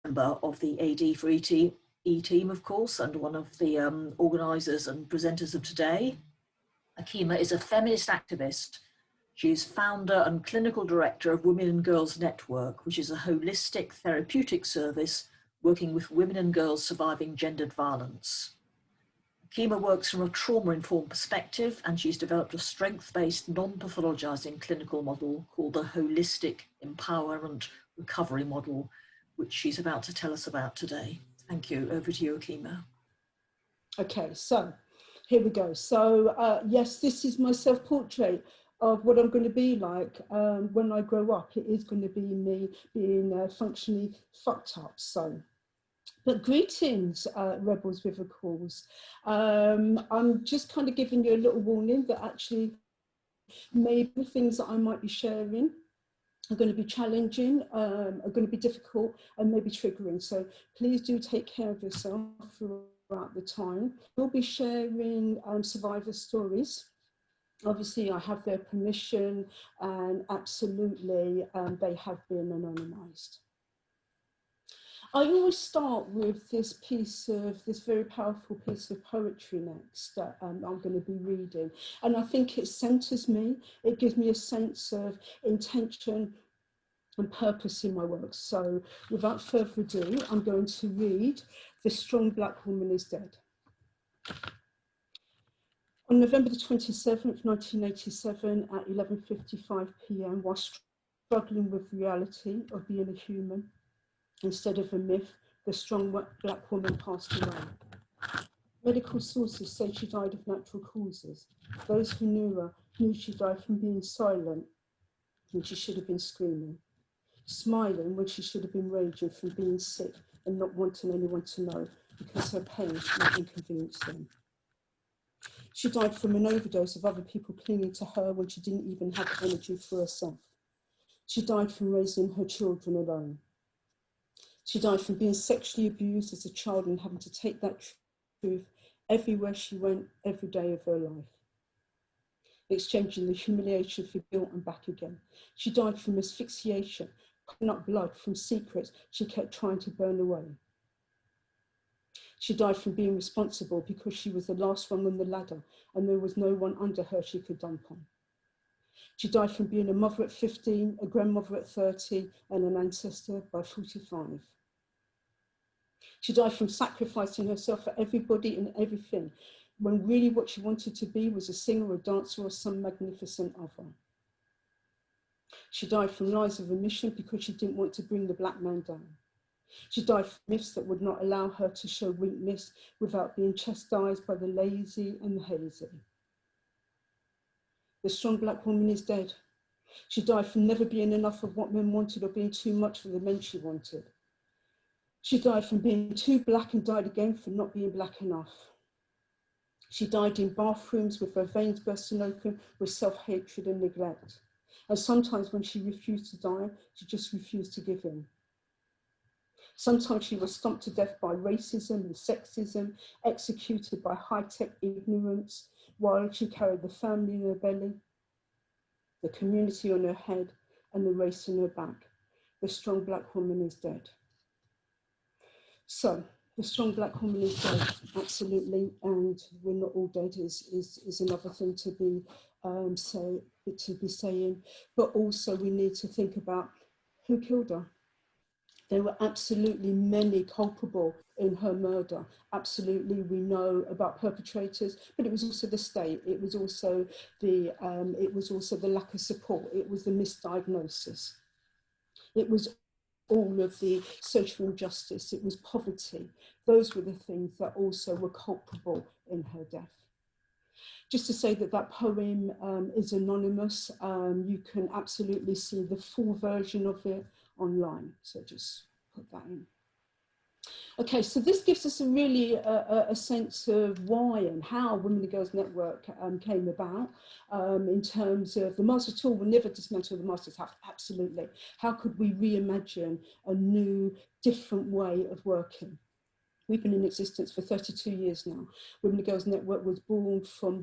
member of the AD4E team, of course, and one of the organisers and presenters of today. Akima is a feminist activist. She is founder and clinical director of Women and Girls Network, which is a holistic therapeutic service working with women and girls surviving gendered violence. Akima works from a trauma-informed perspective, and she's developed a strength-based, non-pathologizing clinical model called the Holistic Empowerment Recovery Model, which she's about to tell us about today. Thank you. Over to you, Akima. Okay, so here we go. So yes, this is my self-portrait of what I'm going to be like when I grow up. It is going to be me being functionally fucked up. So, but greetings, rebels with a cause. I'm just kind of giving you a little warning that actually maybe the things that I might be sharing are going to be challenging, are going to be difficult, and maybe triggering. So please do take care of yourself throughout the time. We'll be sharing survivor stories. Obviously, I have their permission, and absolutely they have been anonymized. I always start with this very powerful piece of poetry next that I'm going to be reading. And I think it centers me. It gives me a sense of intention and purpose in my work. So without further ado, I'm going to read The Strong Black Woman is Dead. On November the 27th, 1987, at 11:55 p.m, while struggling with the reality of being a human, instead of a myth, the strong black woman passed away. Medical sources say she died of natural causes. Those who knew her knew she died from being silent when she should have been screaming, smiling when she should have been raging from being sick and not wanting anyone to know because her pain might inconvenience them. She died from an overdose of other people clinging to her when she didn't even have energy for herself. She died from raising her children alone. She died from being sexually abused as a child and having to take that truth everywhere she went, every day of her life, exchanging the humiliation for guilt and back again. She died from asphyxiation, coughing up blood from secrets she kept trying to burn away. She died from being responsible because she was the last one on the ladder and there was no one under her she could dump on. She died from being a mother at 15, a grandmother at 30, and an ancestor by 45. She died from sacrificing herself for everybody and everything, when really what she wanted to be was a singer, a dancer, or some magnificent other. She died from lies of omission because she didn't want to bring the black man down. She died from myths that would not allow her to show weakness without being chastised by the lazy and the hazy. The strong black woman is dead. She died from never being enough of what men wanted or being too much for the men she wanted. She died from being too black and died again from not being black enough. She died in bathrooms with her veins bursting open with self-hatred and neglect. And sometimes when she refused to die, she just refused to give in. Sometimes she was stomped to death by racism and sexism, executed by high-tech ignorance, while she carried the family in her belly, the community on her head, and the race in her back. The strong black woman is dead. So, the strong black woman is dead, absolutely, and we're not all dead is another thing to be saying. But also we need to think about who killed her. There were absolutely many culpable in her murder. Absolutely, we know about perpetrators, but it was also the state. It was also the lack of support. It was the misdiagnosis. It was all of the social injustice. It was poverty. Those were the things that also were culpable in her death. Just to say that that poem is anonymous. You can absolutely see the full version of it online. So just put that in. Okay, so this gives us a sense of why and how Women and Girls Network came about in terms of the master tool will never dismantle the master's house, absolutely. How could we reimagine a new, different way of working? We've been in existence for 32 years now. Women and Girls Network was born from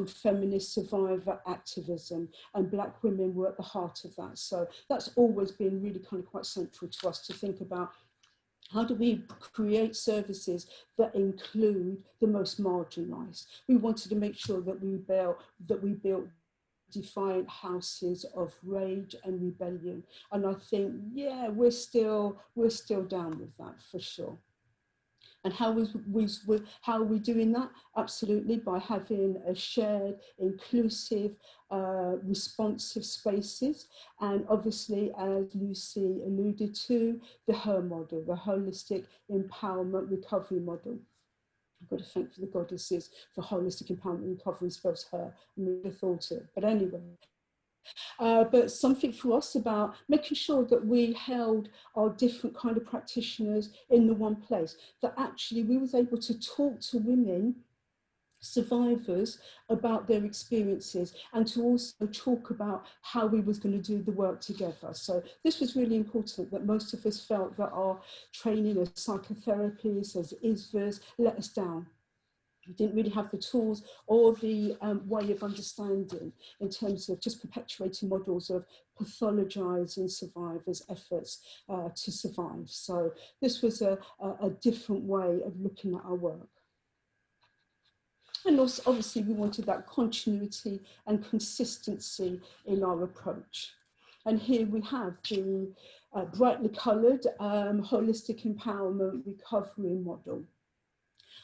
feminist survivor activism, and Black women were at the heart of that. So that's always been really kind of quite central to us to think about How do we create services that include the most marginalised? We wanted to make sure that we built defiant houses of rage and rebellion. And I think, yeah, we're still down with that for sure. And how are we doing that? Absolutely, by having a shared, inclusive, responsive spaces. And obviously, as Lucy alluded to, the HER model, the holistic empowerment recovery model. I've got to thank the goddesses for holistic empowerment recovery, spells her, and we thought it. But anyway, but something for us about making sure that we held our different kind of practitioners in the one place, that actually we was able to talk to women, survivors, about their experiences, and to also talk about how we was going to do the work together. So this was really important, that most of us felt that our training as psychotherapists, as ISVAs, let us down. We didn't really have the tools or the way of understanding in terms of just perpetuating models of pathologising survivors' efforts to survive. So this was a different way of looking at our work. And also, obviously, we wanted that continuity and consistency in our approach. And here we have the brightly coloured holistic empowerment recovery model.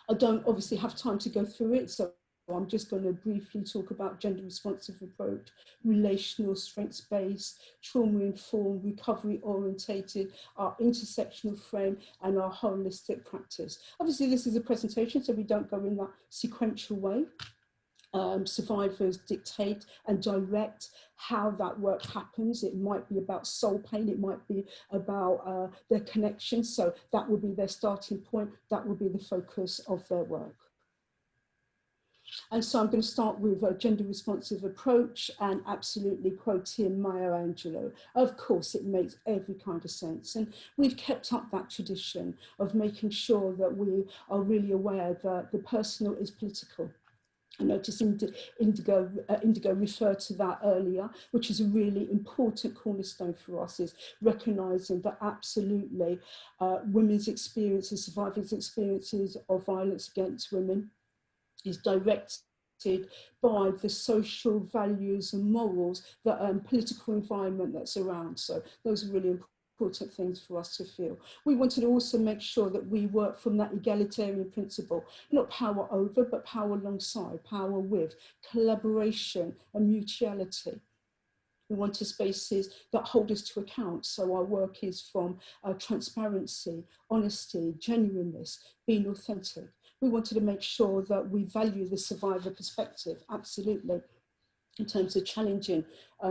I don't obviously have time to go through it, so I'm just going to briefly talk about gender responsive approach, relational strengths-based, trauma-informed, recovery-orientated, our intersectional frame, and our holistic practice. Obviously, this is a presentation, so we don't go in that sequential way. Survivors dictate and direct how that work happens. It might be about soul pain, it might be about their connection, so that will be their starting point, that will be the focus of their work. And so I'm going to start with a gender responsive approach, and absolutely quoting Maya Angelou. Of course, it makes every kind of sense. And we've kept up that tradition of making sure that we are really aware that the personal is political. I noticed Indigo referred to that earlier, which is a really important cornerstone for us, is recognising that absolutely women's experiences, survivors' experiences of violence against women is directed by the social values and morals, the political environment that's around. So those are really important things for us to feel. We wanted to also make sure that we work from that egalitarian principle, not power over, but power alongside, power with, collaboration and mutuality. We wanted spaces that hold us to account. So our work is from transparency, honesty, genuineness, being authentic. We wanted to make sure that we value the survivor perspective, absolutely, in terms of challenging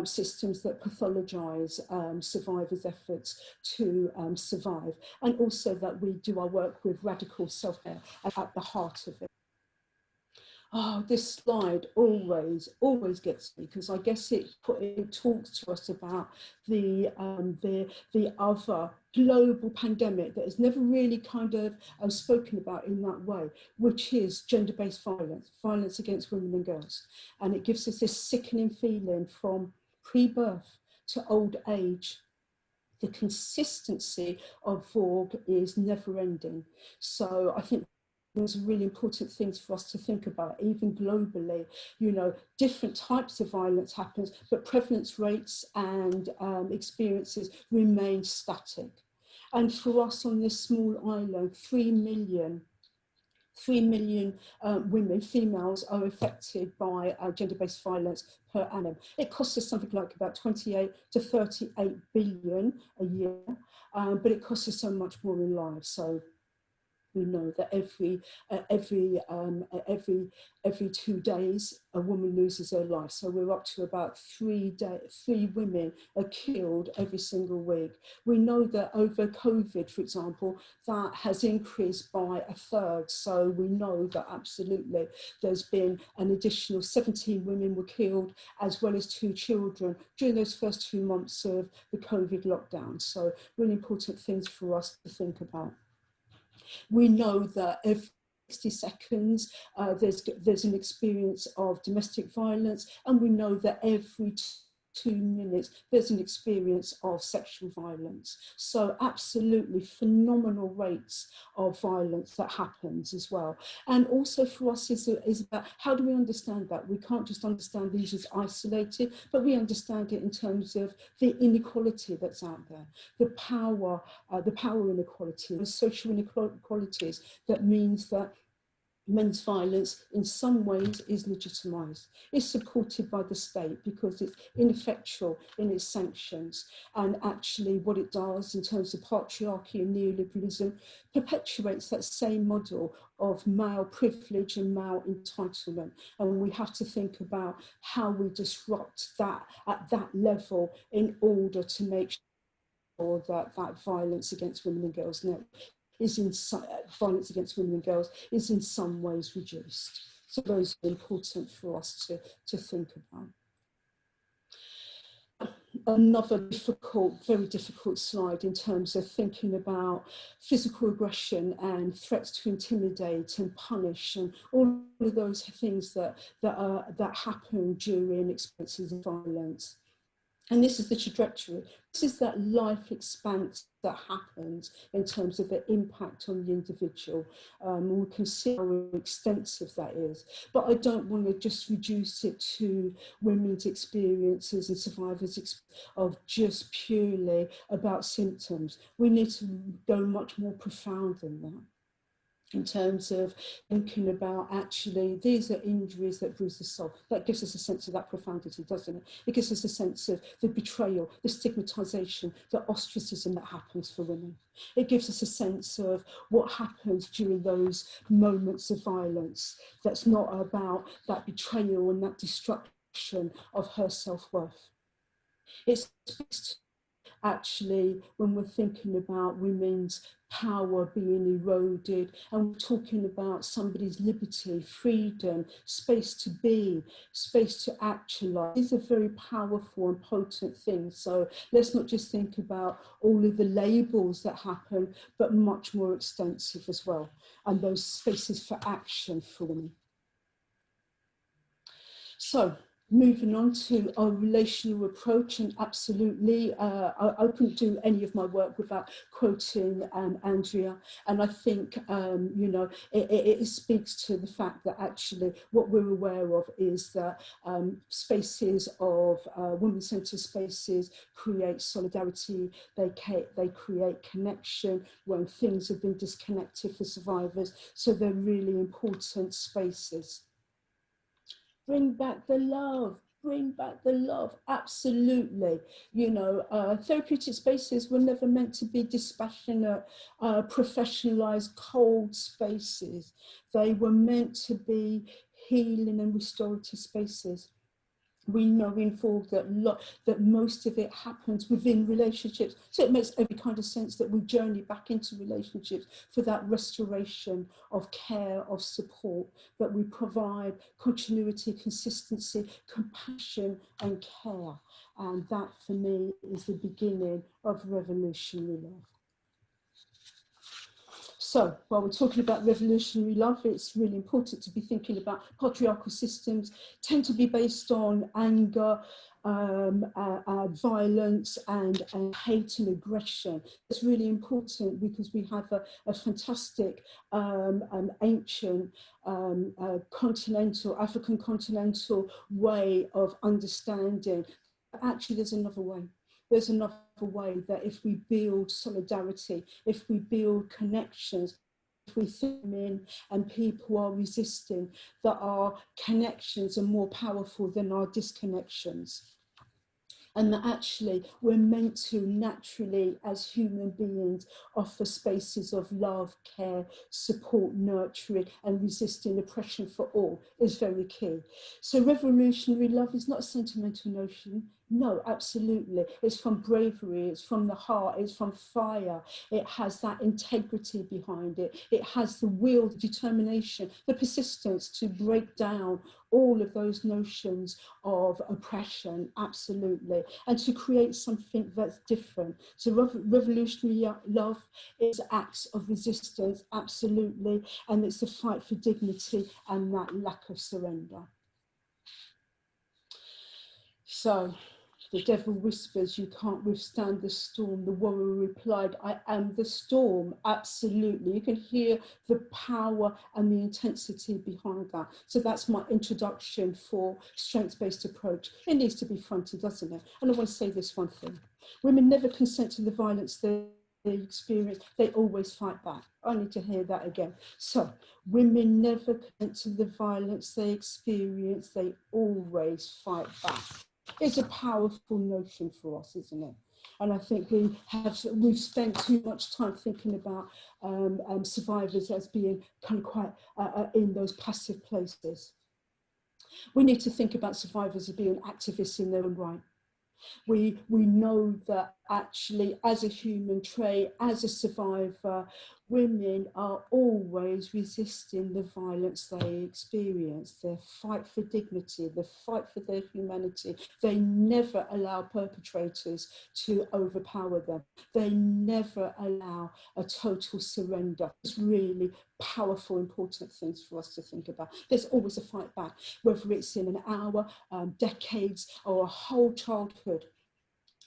systems that pathologise survivors' efforts to survive, and also that we do our work with radical self-care at the heart of it. Oh, this slide always gets me, because I guess it talks to us about the other global pandemic that is never really kind of spoken about in that way, which is gender-based violence against women and girls. And it gives us this sickening feeling from pre-birth to old age. The consistency of VAWG is never ending. So I think those are really important things for us to think about, even globally. You know, different types of violence happens, but prevalence rates and experiences remain static. And for us on this small island, 3 million women, females, are affected by gender-based violence per annum. It costs us something like about 28 to 38 billion a year, but it costs us so much more in lives. So we know that every 2 days a woman loses her life. So we're up to about 3 women are killed every single week. We know that over COVID, for example, that has increased by 1/3. So we know that absolutely there's been an additional 17 women were killed, as well as 2 children during those first 2 months of the COVID lockdown. So really important things for us to think about. We know that every 60 seconds there's an experience of domestic violence, and we know that every 2 minutes, there's an experience of sexual violence. So absolutely phenomenal rates of violence that happens as well. And also for us is about how do we understand that? We can't just understand these as isolated, but we understand it in terms of the inequality that's out there, the power inequality, the social inequalities that means that men's violence in some ways is legitimised. It's supported by the state because it's ineffectual in its sanctions, and actually what it does in terms of patriarchy and neoliberalism perpetuates that same model of male privilege and male entitlement, and we have to think about how we disrupt that at that level in order to make sure that that violence against women and girls violence against women and girls is in some ways reduced. So those are important for us to think about. Another very difficult slide in terms of thinking about physical aggression and threats to intimidate and punish and all of those things that happen during experiences of violence. And this is the trajectory. This is that life expanse that happens in terms of the impact on the individual. We can see how extensive that is. But I don't want to just reduce it to women's experiences and survivors of just purely about symptoms. We need to go much more profound than that, in terms of thinking about actually these are injuries that bruise the soul. That gives us a sense of that profundity, doesn't it? It gives us a sense of the betrayal, the stigmatization, the ostracism that happens for women. It gives us a sense of what happens during those moments of violence that's not about that betrayal and that destruction of her self-worth. It speaks to actually when we're thinking about women's power being eroded, and we're talking about somebody's liberty, freedom, space to be, space to actualize. These are very powerful and potent things. So let's not just think about all of the labels that happen, but much more extensive as well, and those spaces for action for women. So moving on to our relational approach, and absolutely, I couldn't do any of my work without quoting Andrea, and I think, you know, it speaks to the fact that actually what we're aware of is that spaces of women-centred spaces create solidarity, they create connection when things have been disconnected for survivors, so they're really important spaces. Bring back the love, bring back the love, absolutely. You know, therapeutic spaces were never meant to be dispassionate, professionalised, cold spaces. They were meant to be healing and restorative spaces. We know in VAWG that most of it happens within relationships. So it makes every kind of sense that we journey back into relationships for that restoration of care, of support, that we provide continuity, consistency, compassion and care. And that for me is the beginning of revolutionary love. So while we're talking about revolutionary love, it's really important to be thinking about patriarchal systems tend to be based on anger, violence and hate and aggression. It's really important because we have a fantastic ancient African continental way of understanding. Actually, there's another way. There's another way that if we build solidarity, if we build connections, if we think in and people are resisting, that our connections are more powerful than our disconnections. And that actually we're meant to naturally, as human beings, offer spaces of love, care, support, nurturing, and resisting oppression for all is very key. So revolutionary love is not a sentimental notion. No, absolutely. It's from bravery, it's from the heart, it's from fire. It has that integrity behind it. It has the will, the determination, the persistence to break down all of those notions of oppression, absolutely, and to create something that's different. So revolutionary love is acts of resistance, absolutely, and it's a fight for dignity and that lack of surrender. So The devil whispers, you can't withstand the storm. The warrior replied, I am the storm. Absolutely. You can hear the power and the intensity behind that. So that's my introduction for strengths-based approach. It needs to be fronted, doesn't it? And I want to say this one thing. Women never consent to the violence they experience, they always fight back. I need to hear that again. So women never consent to the violence they experience, they always fight back. It's a powerful notion for us, isn't it? And I think we've spent too much time thinking about survivors as being kind of quite in those passive places. We need to think about survivors as being activists in their own right. We know that actually as a human trait, as a survivor, women are always resisting the violence they experience, their fight for dignity, the fight for their humanity. They never allow perpetrators to overpower them. They never allow a total surrender. It's really powerful, important things for us to think about. There's always a fight back, whether it's in an hour, decades, or a whole childhood.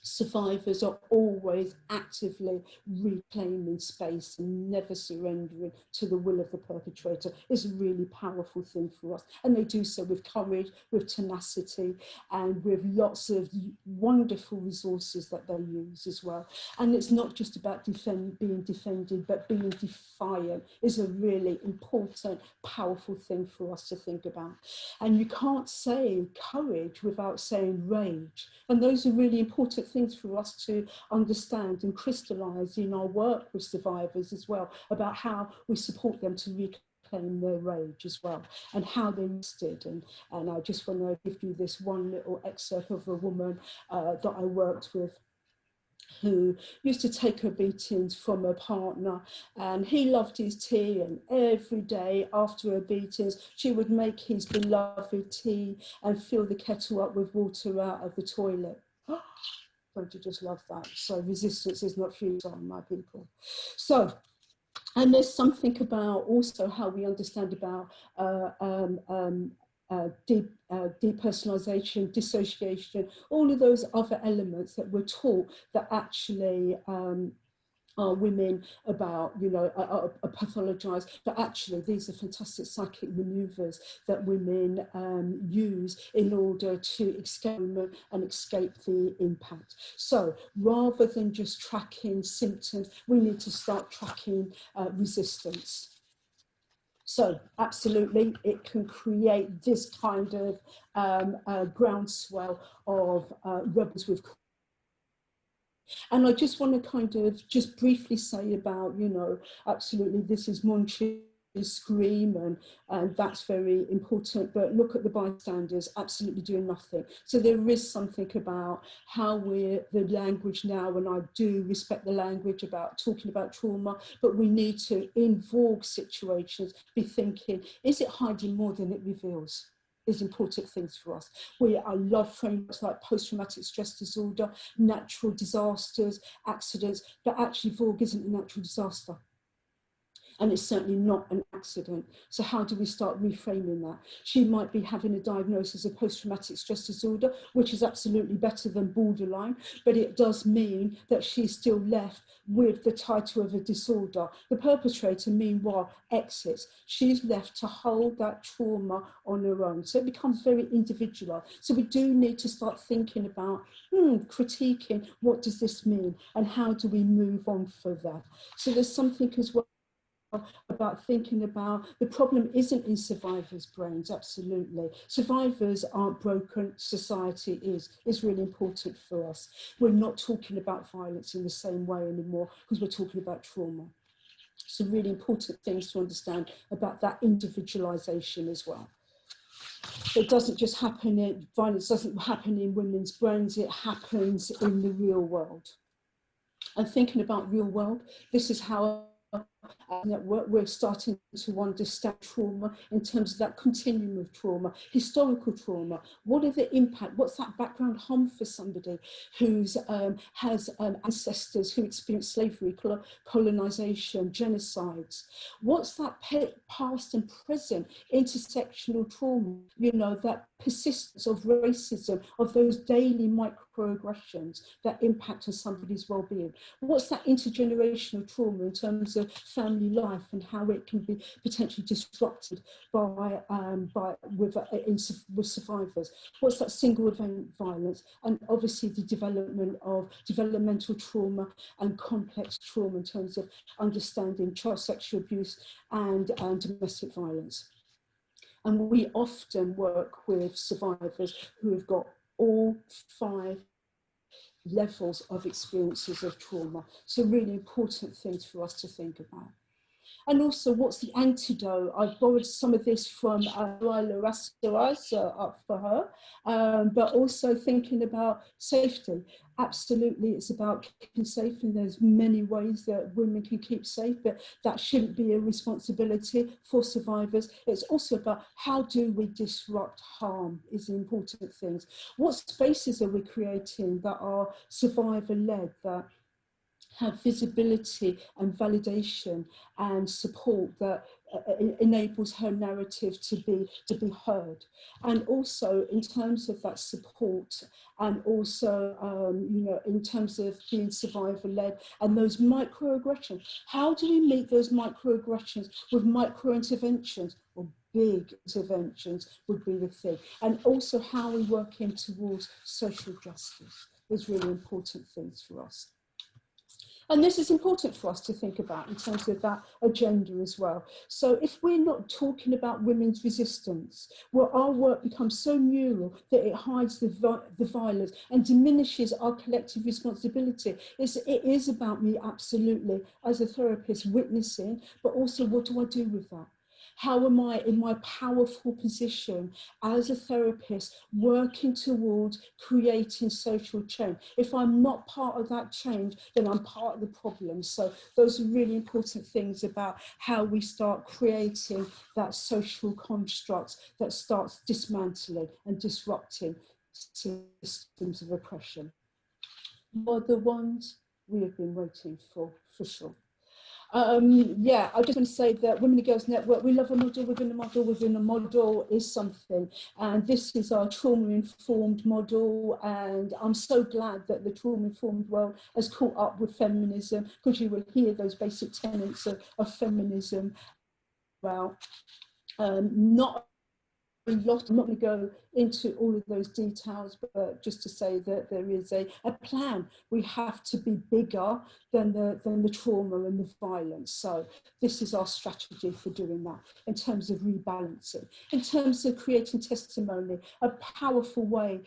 Survivors are always actively reclaiming space and never surrendering to the will of the perpetrator. It's a really powerful thing for us. And they do so with courage, with tenacity, and with lots of wonderful resources that they use as well. And it's not just about being defended, but being defiant is a really important, powerful thing for us to think about. And you can't say courage without saying rage. And those are really important things for us to understand and crystallize in our work with survivors as well, about how we support them to reclaim their rage as well, and how they resisted. And I just want to give you this one little excerpt of a woman that I worked with, who used to take her beatings from her partner, and he loved his tea, and every day after her beatings she would make his beloved tea and fill the kettle up with water out of the toilet. Don't you just love that? So resistance is not futile, my people. So, and there's something about also how we understand about depersonalization, dissociation, all of those other elements that we're taught that actually are women about, you know, are pathologized, but actually these are fantastic psychic maneuvers that women use in order to escape and escape the impact. So rather than just tracking symptoms, we need to start tracking resistance. So absolutely, it can create this kind of groundswell of rebels with. And I just want to kind of just briefly say about, you know, absolutely this is Monchi's scream, and that's very important, but look at the bystanders absolutely doing nothing. So there is something about how we're the language now, and I do respect the language about talking about trauma, but we need to, in VAWG situations, be thinking, is it hiding more than it reveals? Is important things for us. I love frameworks like post-traumatic stress disorder, natural disasters, accidents, but actually VAWG isn't a natural disaster. And it's certainly not an accident. So how do we start reframing that? She might be having a diagnosis of post-traumatic stress disorder, which is absolutely better than borderline, but it does mean that she's still left with the title of a disorder. The perpetrator, meanwhile, exits. She's left to hold that trauma on her own. So it becomes very individual. So we do need to start thinking about, critiquing, what does this mean? And how do we move on for that? So there's something as well about thinking about the problem isn't in survivors' brains, absolutely. Survivors aren't broken, society is. It's really important for us. We're not talking about violence in the same way anymore because we're talking about trauma. So really important things to understand about that individualization as well. It doesn't just happen violence doesn't happen in women's brains, it happens in the real world. And thinking about real world, this is how network, we're starting to understand trauma in terms of that continuum of trauma, historical trauma. What are the impact? What's that background harm for somebody who's has ancestors who experienced slavery, colonization, genocides? What's that past and present intersectional trauma? You know, that persistence of racism, of those daily microaggressions that impact on somebody's well-being. What's that intergenerational trauma in terms of family life and how it can be potentially disrupted with survivors? What's that single event violence? And obviously the development of developmental trauma and complex trauma in terms of understanding child sexual abuse and domestic violence. And we often work with survivors who have got all 5 levels of experiences of trauma. So really important things for us to think about. And also, what's the antidote? I've borrowed some of this from Laila Rastoraz up for her, but also thinking about safety. Absolutely, it's about keeping safe, and there's many ways that women can keep safe, but that shouldn't be a responsibility for survivors. It's also about how do we disrupt harm is the important things. What spaces are we creating that are survivor-led, that have visibility and validation and support that enables her narrative to be heard. And also in terms of that support, and also you know, in terms of being survivor-led and those microaggressions, how do we meet those microaggressions with micro-interventions, or big interventions would be the thing. And also how we work in towards social justice is really important things for us. And this is important for us to think about in terms of that agenda as well. So if we're not talking about women's resistance, well, our work becomes so mural that it hides the violence and diminishes our collective responsibility. It is about me, absolutely, as a therapist, witnessing, but also what do I do with that? How am I, in my powerful position as a therapist, working towards creating social change? If I'm not part of that change, then I'm part of the problem. So those are really important things about how we start creating that social constructs that starts dismantling and disrupting systems of oppression. Are the ones we have been waiting for sure. Yeah, I just want to say that Women and Girls Network, we love a model within a model within a model is something. And this is our trauma-informed model. And I'm so glad that the trauma-informed world has caught up with feminism, because you will hear those basic tenets of feminism. Well, not a lot, I'm not going to go into all of those details, but just to say that there is a plan. We have to be bigger than the trauma and the violence. So this is our strategy for doing that in terms of rebalancing, in terms of creating testimony, a powerful way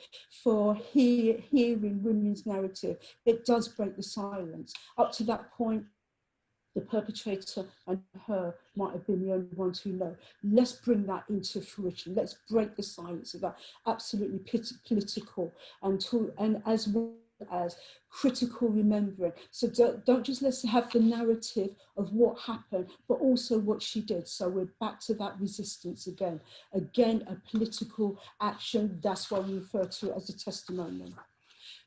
for hearing women's narrative. It does break the silence. Up to that point, the perpetrator and her might have been the only ones who know. Let's bring that into fruition. Let's break the silence of that absolutely political and as well as critical remembering. So don't just let's have the narrative of what happened, but also what she did. So we're back to that resistance again. Again, a political action. That's why we refer to it as a testimony.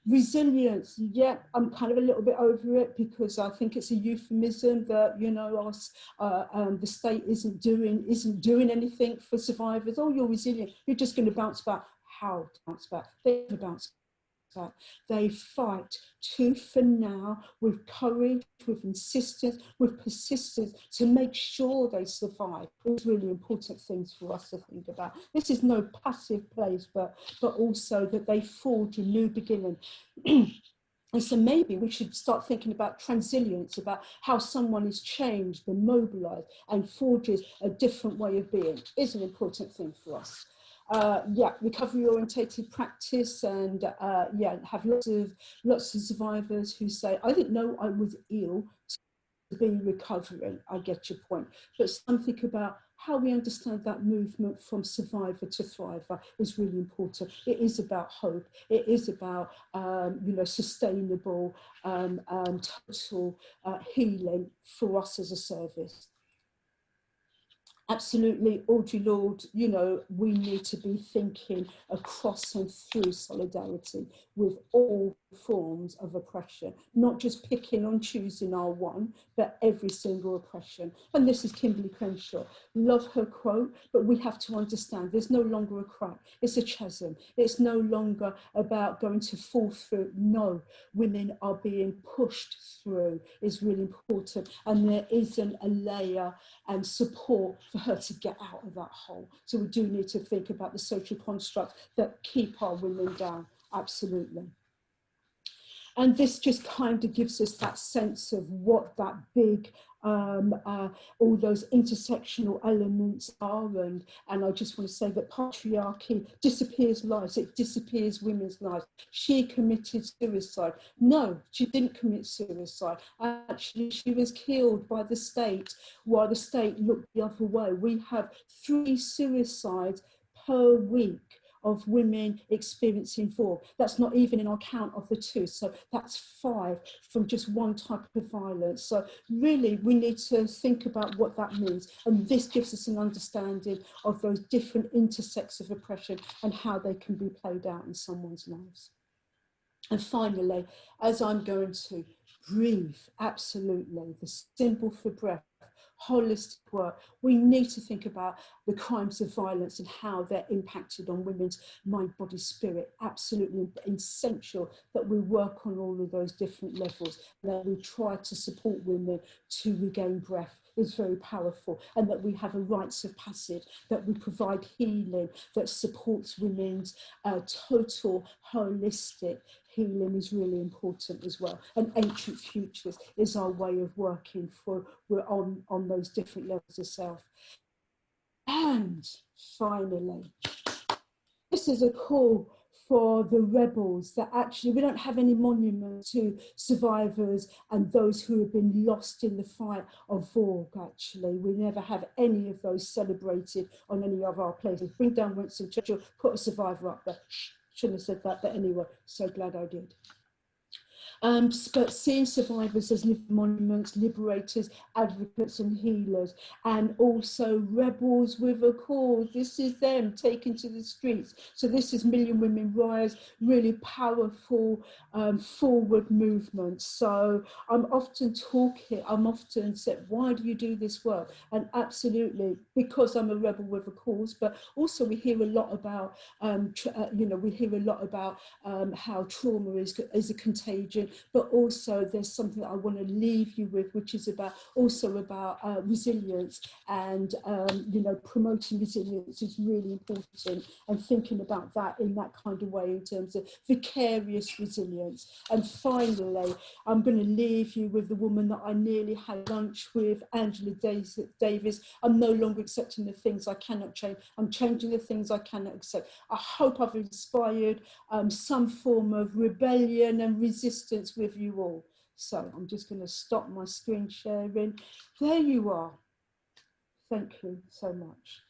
Resilience, yeah, I'm kind of a little bit over it, because I think it's a euphemism that, you know, the state isn't doing anything for survivors. Oh, you're resilient, you're just going to bounce back. How to bounce back? They never bounce back. They fight tooth and nail, with courage, with insistence, with persistence, to make sure they survive. It's really important things for us to think about. This is no passive place, but also that they forge a new beginning. And so maybe we should start thinking about transilience, about how someone is changed and mobilized and forges a different way of being. Is an important thing for us. Yeah, recovery orientated practice, and yeah, have lots of survivors who say, I didn't know I was ill to be recovering. I get your point, but something about how we understand that movement from survivor to thriver is really important. It is about hope. It is about, you know, sustainable, total healing for us as a service. Absolutely, Audre Lorde, you know, we need to be thinking across and through solidarity with all forms of oppression, not just picking and choosing our one, but every single oppression. And this is Kimberly Crenshaw. Love her quote, but we have to understand there's no longer a crack, it's a chasm. It's no longer about going to fall through. No, women are being pushed through is really important. And there isn't a layer and support for her to get out of that hole. So we do need to think about the social constructs that keep our women down, absolutely. And this just kind of gives us that sense of what that big, all those intersectional elements are. And I just want to say that patriarchy disappears lives, it disappears women's lives. She committed suicide. No, she didn't commit suicide. Actually, she was killed by the state while the state looked the other way. We have 3 suicides per week of women experiencing VAWG. That's not even in our count of the 2. So that's 5 from just one type of violence. So really, we need to think about what that means. And this gives us an understanding of those different intersects of oppression and how they can be played out in someone's lives. And finally, as I'm going to breathe, absolutely, the symbol for breath, holistic work, we need to think about the crimes of violence and how they're impacted on women's mind, body, spirit. Absolutely essential that we work on all of those different levels, that we try to support women to regain breath is very powerful, and that we have a rites of passage, that we provide healing that supports women's total holistic healing is really important as well. And ancient futures is our way of working for, we're on those different levels of self. And finally, this is a call for the rebels, that actually we don't have any monument to survivors and those who have been lost in the fight of VAWG. Actually, we never have any of those celebrated on any of our places. Bring down Winston Churchill, put a survivor up there. Shouldn't have said that, but anyway, so glad I did. But seeing survivors as living monuments, liberators, advocates and healers, and also rebels with a cause. This is them taken to the streets. So this is Million Women Rise, really powerful forward movement. So I'm often said, why do you do this work? And absolutely, because I'm a rebel with a cause, but also we hear a lot about, how trauma is a contagion. But also there's something that I want to leave you with, which is about resilience, and promoting resilience is really important, and thinking about that in that kind of way in terms of vicarious resilience. And finally, I'm going to leave you with the woman that I nearly had lunch with, Angela Davis. I'm no longer accepting the things I cannot change. I'm changing the things I cannot accept. I hope I've inspired some form of rebellion and resistance with you all. So I'm just going to stop my screen sharing. There you are. Thank you so much.